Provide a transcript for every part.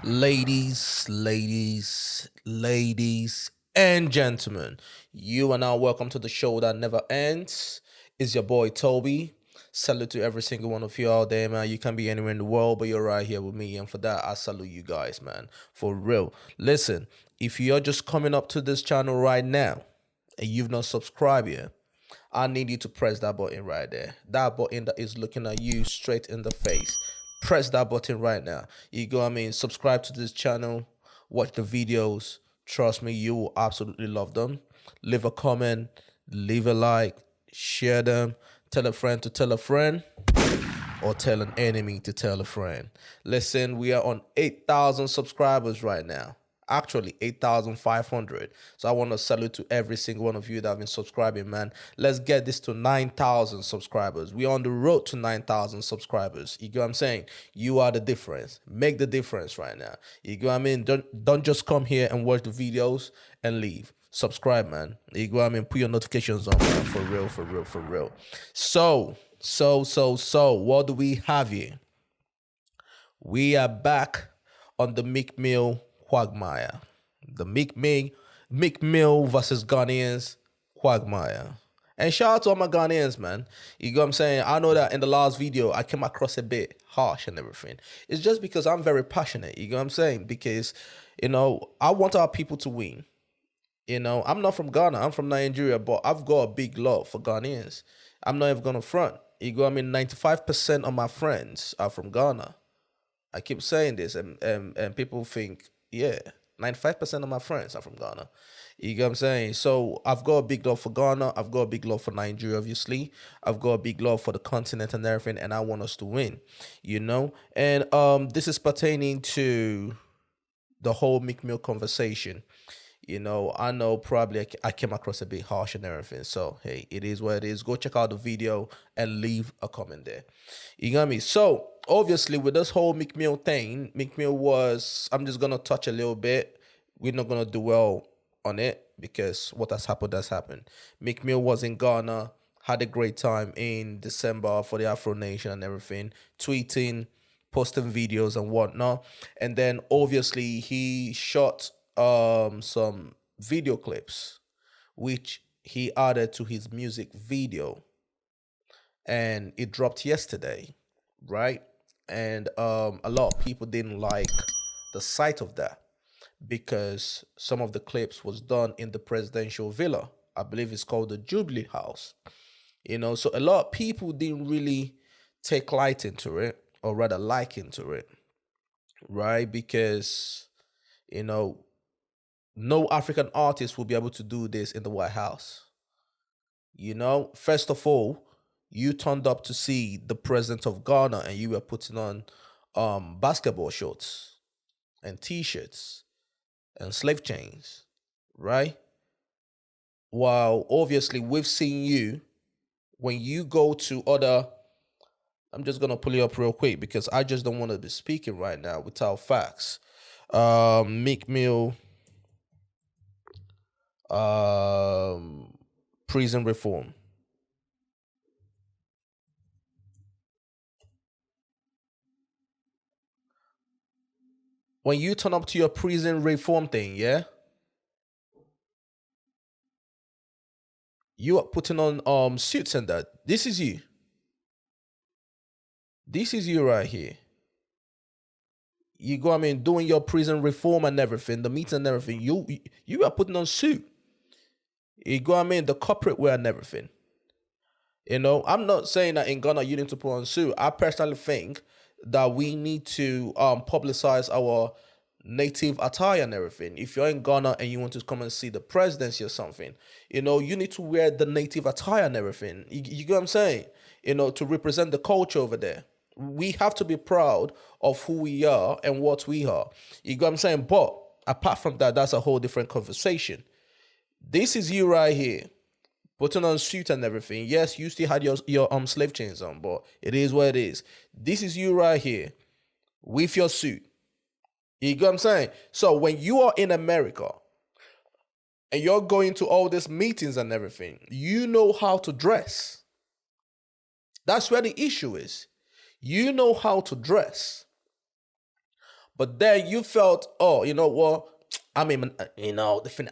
Ladies, and gentlemen, you are now welcome to the show that never ends. It's your boy Toby. Salute to every single one of you out there, man. You can be anywhere in the world, but you're right here with me, and for that, I salute you guys, man. For real. Listen, if you're just coming up to this channel right now and you've not subscribed yet, I need you to press that button right there. That button that is looking at you straight in the face. Press that button right now. Subscribe to this channel, watch the videos. Trust me, you will absolutely love them. Leave a comment, leave a like, share them, tell a friend to tell a friend, or tell an enemy to tell a friend. Listen, we are on 8,000 subscribers right now. Actually, 8,500. So I want to salute to every single one of you that have been subscribing, man. Let's get this to 9,000 subscribers. We're on the road to 9,000 subscribers. You get what I'm saying? You are the difference. Make the difference right now. You get what I mean? Don't just come here and watch the videos and leave. Subscribe, man. You get what I mean? Put your notifications on, man. For real. So, what do we have here? We are back on the Meek Mill quagmire. The Meek Mill versus Ghanaians quagmire. And shout out to all my Ghanaians, man. You know what I'm saying? I know that in the last video, I came across a bit harsh and everything. It's just because I'm very passionate. You know what I'm saying? Because, I want our people to win. I'm not from Ghana. I'm from Nigeria, but I've got a big love for Ghanaians. I'm not even going to front. You know what I mean? 95% of my friends are from Ghana. I keep saying this, and people think, yeah, 95% of my friends are from Ghana. You get what I'm saying? So I've got a big love for Ghana. I've got a big love for Nigeria, obviously. I've got a big love for the continent and everything, and I want us to win, And this is pertaining to the whole Meek Mill conversation. I know probably I came across a bit harsh and everything. So, hey, it is what it is. Go check out the video and leave a comment there. You got me? So, obviously, with this whole Meek Mill thing, Meek Mill was, I'm just going to touch a little bit. We're not going to dwell on it because what has happened. Meek Mill was in Ghana, had a great time in December for the Afro Nation and everything, tweeting, posting videos and whatnot. And then, obviously, he shot some video clips which he added to his music video, and it dropped yesterday, right? And a lot of people didn't like the sight of that because some of the clips was done in the presidential villa. I believe it's called the Jubilee House. So a lot of people didn't really take light into it, or rather like into it, right? Because no African artist will be able to do this in the White House. First of all, you turned up to see the president of Ghana and you were putting on basketball shorts and t-shirts and slave chains, right? While obviously we've seen you when you go to other, I'm just going to pull you up real quick because I just don't want to be speaking right now without facts. Meek Mill, prison reform. When you turn up to your prison reform thing, yeah, you are putting on suits and that. This is you. This is you right here. You go, doing your prison reform and everything, the meeting and everything. You are putting on suit. You go, the corporate wear and everything. I'm not saying that in Ghana you need to put on suit. I personally think that we need to publicize our native attire and everything. If you're in Ghana and you want to come and see the presidency or something, you need to wear the native attire and everything. You get what I'm saying? To represent the culture over there. We have to be proud of who we are and what we are. You get what I'm saying? But apart from that, that's a whole different conversation. This is you right here, putting on suit and everything. Yes, you still had your slave chains on, but it is what it is. This is you right here with your suit. You get what I'm saying? So when you are in America and you're going to all these meetings and everything, you know how to dress. That's where the issue is. You know how to dress. But then you felt, oh, you know what? I'm in,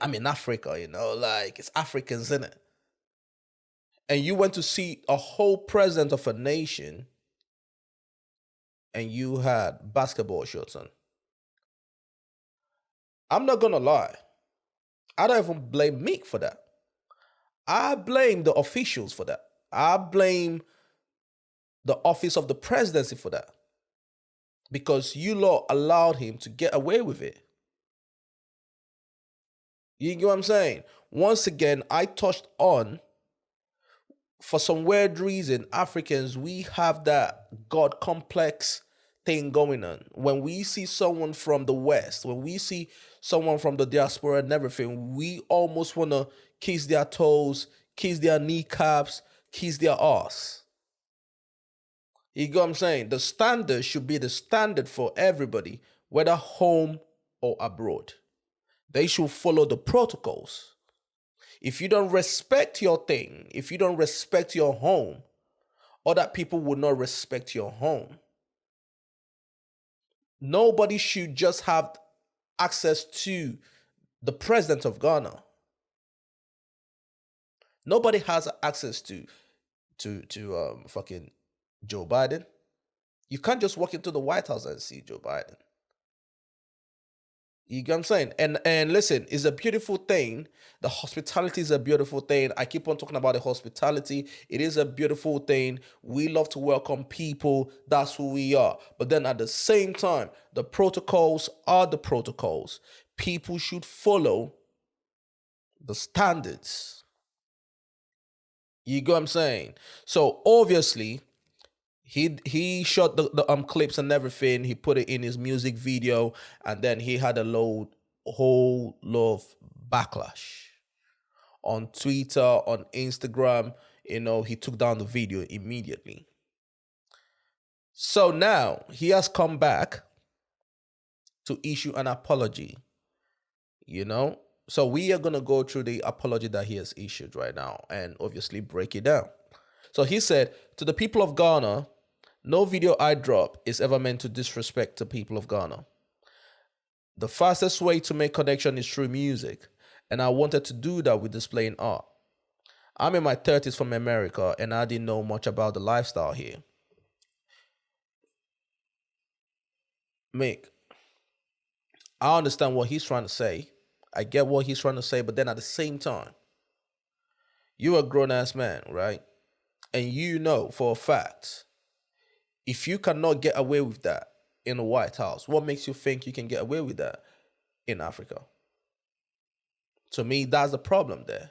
I'm in Africa, like it's Africans in it. And you went to see a whole president of a nation and you had basketball shorts on. I'm not gonna lie. I don't even blame Meek for that. I blame the officials for that. I blame the office of the presidency for that. Because you lot allowed him to get away with it. You get what I'm saying? Once again, I touched on, for some weird reason, Africans, we have that God complex thing going on. When we see someone from the West, when we see someone from the diaspora and everything, we almost want to kiss their toes, kiss their kneecaps, kiss their ass. You get what I'm saying? The standard should be the standard for everybody, whether home or abroad. They should follow the protocols. If you don't respect your thing, if you don't respect your home, other people will not respect your home. Nobody should just have access to the president of Ghana. Nobody has access to fucking Joe Biden. You can't just walk into the White House and see Joe Biden. You get what I'm saying? And listen, it's a beautiful thing. The hospitality is a beautiful thing. I keep on talking about the hospitality. It is a beautiful thing. We love to welcome people. That's who we are. But then at the same time, the protocols are the protocols. People should follow the standards. You get what I'm saying? So obviously, he shot the clips and everything. He put it in his music video, and then he had a whole lot of backlash on Twitter, on Instagram. He took down the video immediately. So now he has come back to issue an apology. So we are gonna go through the apology that he has issued right now and obviously break it down. So he said, to the people of Ghana, no video I drop is ever meant to disrespect the people of Ghana. The fastest way to make connection is through music, and I wanted to do that with displaying art. I'm in my 30s from America, and I didn't know much about the lifestyle here. Mick, I understand what he's trying to say. I get what he's trying to say, but then at the same time, you're a grown-ass man, right? And you know for a fact, if you cannot get away with that in the White House, what makes you think you can get away with that in Africa? To me, that's the problem there.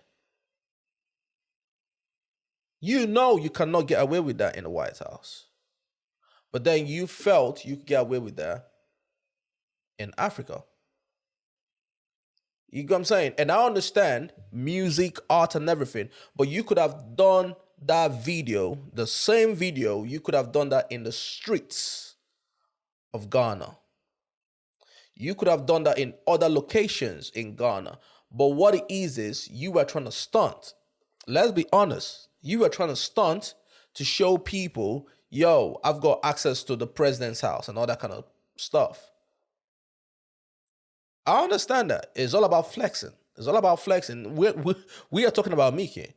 You know you cannot get away with that in the White House. But then you felt you could get away with that in Africa. You get what I'm saying? And I understand music, art, and everything, but you could have done that video, the same video, you could have done that in the streets of Ghana. You could have done that in other locations in Ghana. But what it is you were trying to stunt. Let's be honest. You were trying to stunt to show people, yo, I've got access to the president's house and all that kind of stuff. I understand that. It's all about flexing. It's all about flexing. We are talking about Meek here.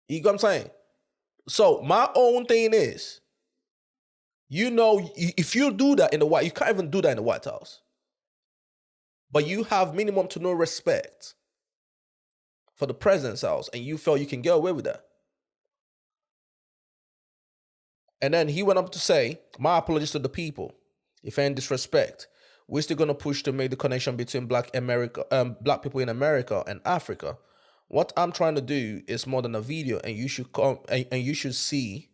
You get what I'm saying? So my own thing is, if you do that in the White, you can't even do that in the White House. But you have minimum to no respect for the president's house, and you felt you can get away with that. And then he went up to say, my apologies to the people. If any disrespect, we're still going to push to make the connection between black people in America and Africa. What I'm trying to do is more than a video, and you should come and you should see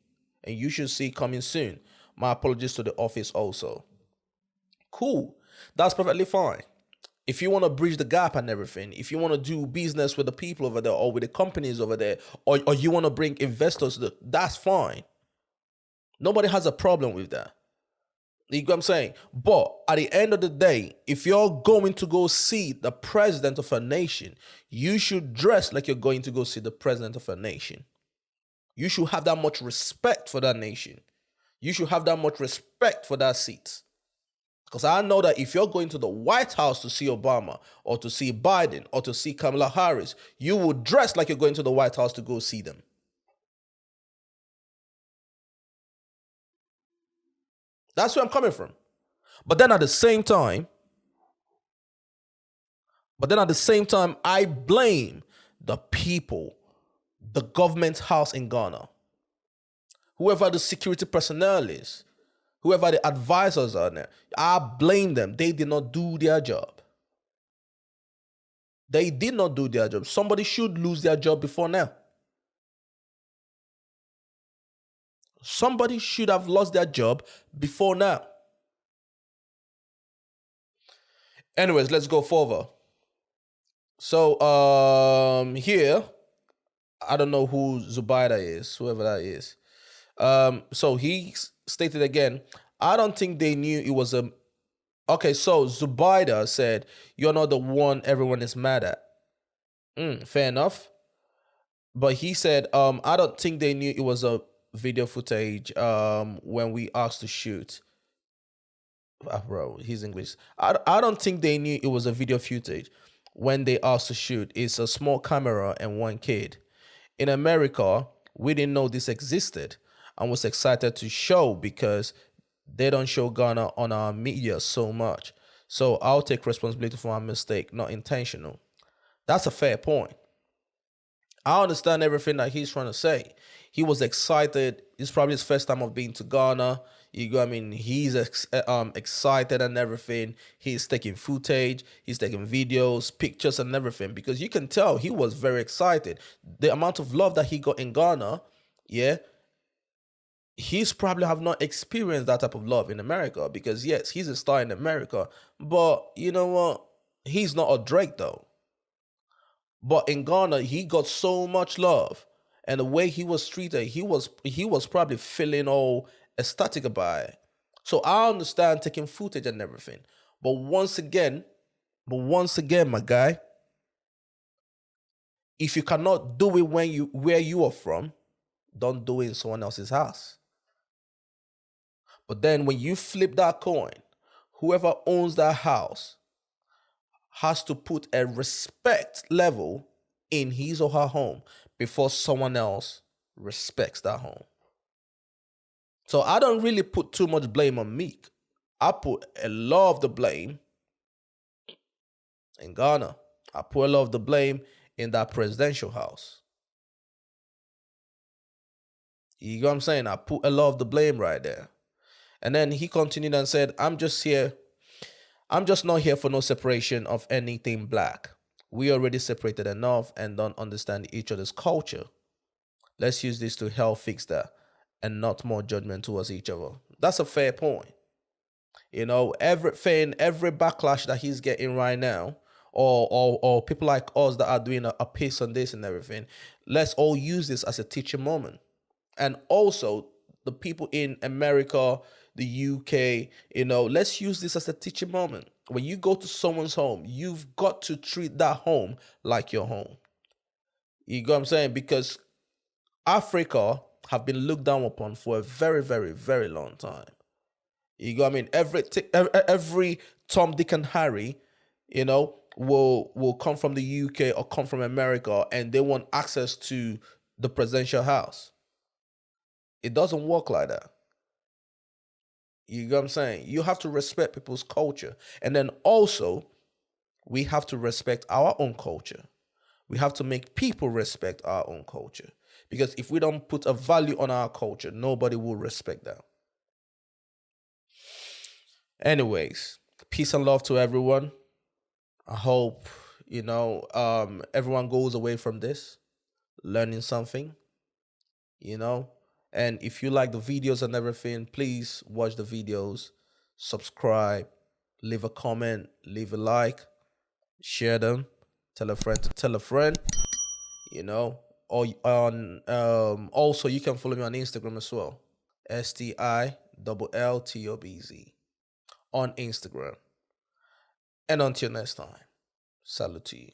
coming soon. My apologies to the office also. Cool. That's perfectly fine. If you want to bridge the gap and everything, if you want to do business with the people over there or with the companies over there, or you want to bring investors, that's fine. Nobody has a problem with that. You get what I'm saying? But at the end of the day, if you're going to go see the president of a nation, you should dress like you're going to go see the president of a nation. You should have that much respect for that nation. You should have that much respect for that seat. Because I know that if you're going to the White House to see Obama or to see Biden or to see Kamala Harris, you will dress like you're going to the White House to go see them. That's where I'm coming from. But then at the same time, I blame the people, the government house in Ghana, whoever the security personnel is, whoever the advisors are there. I blame them. They did not do their job. They did not do their job. Somebody should lose their job before now. Somebody should have lost their job before now. Anyways, let's go further. So here, I don't know who Zubaida is, whoever that is. So he stated again, I don't think they knew it was a... Okay, so Zubaida said, you're not the one everyone is mad at. Fair enough. But he said, I don't think they knew it was a video footage when we asked to shoot. Bro, he's English. I don't think they knew it was a video footage when they asked to shoot. It's a small camera and one kid. In America, we didn't know this existed and was excited to show because they don't show Ghana on our media so much. So I'll take responsibility for my mistake, not intentional. That's a fair point. I understand everything that he's trying to say. He was excited. It's probably his first time of being to Ghana. You go, I mean, he's excited and everything. He's taking footage. He's taking videos, pictures and everything. Because you can tell he was very excited. The amount of love that he got in Ghana, yeah, he's probably have not experienced that type of love in America. Because yes, he's a star in America. But you know what? He's not a Drake though. But in Ghana, he got so much love. And the way he was treated, he was probably feeling all ecstatic about it. So I understand taking footage and everything. But once again, my guy, if you cannot do it where you are from, don't do it in someone else's house. But then when you flip that coin, whoever owns that house has to put a respect level in his or her home before someone else respects that home. So I don't really put too much blame on Meek. I put a lot of the blame in Ghana. I put a lot of the blame in that presidential house. You know what I'm saying? I put a lot of the blame right there. And then he continued and said, I'm just not here for no separation of anything black. We already separated enough and don't understand each other's culture. Let's use this to help fix that and not more judgment towards each other. That's a fair point. You know, every backlash that he's getting right now, or people like us that are doing a piece on this and everything, let's all use this as a teaching moment. And also, the people in America, the UK, you know, let's use this as a teaching moment. When you go to someone's home, you've got to treat that home like your home. You know what I'm saying? Because Africa have been looked down upon for a very, very, very long time. You know what I mean? Every Tom, Dick, and Harry, you know, will come from the UK or come from America, and they want access to the presidential house. It doesn't work like that. You know what I'm saying? You have to respect people's culture. And then also, we have to respect our own culture. We have to make people respect our own culture. Because if we don't put a value on our culture, nobody will respect that. Anyways, peace and love to everyone. I hope, you know, everyone goes away from this learning something, you know. And if you like the videos and everything, please watch the videos, subscribe, leave a comment, leave a like, share them, tell a friend to tell a friend, you know. Or also you can follow me on Instagram as well. STILLTOBZ on Instagram. And until next time, salute to you.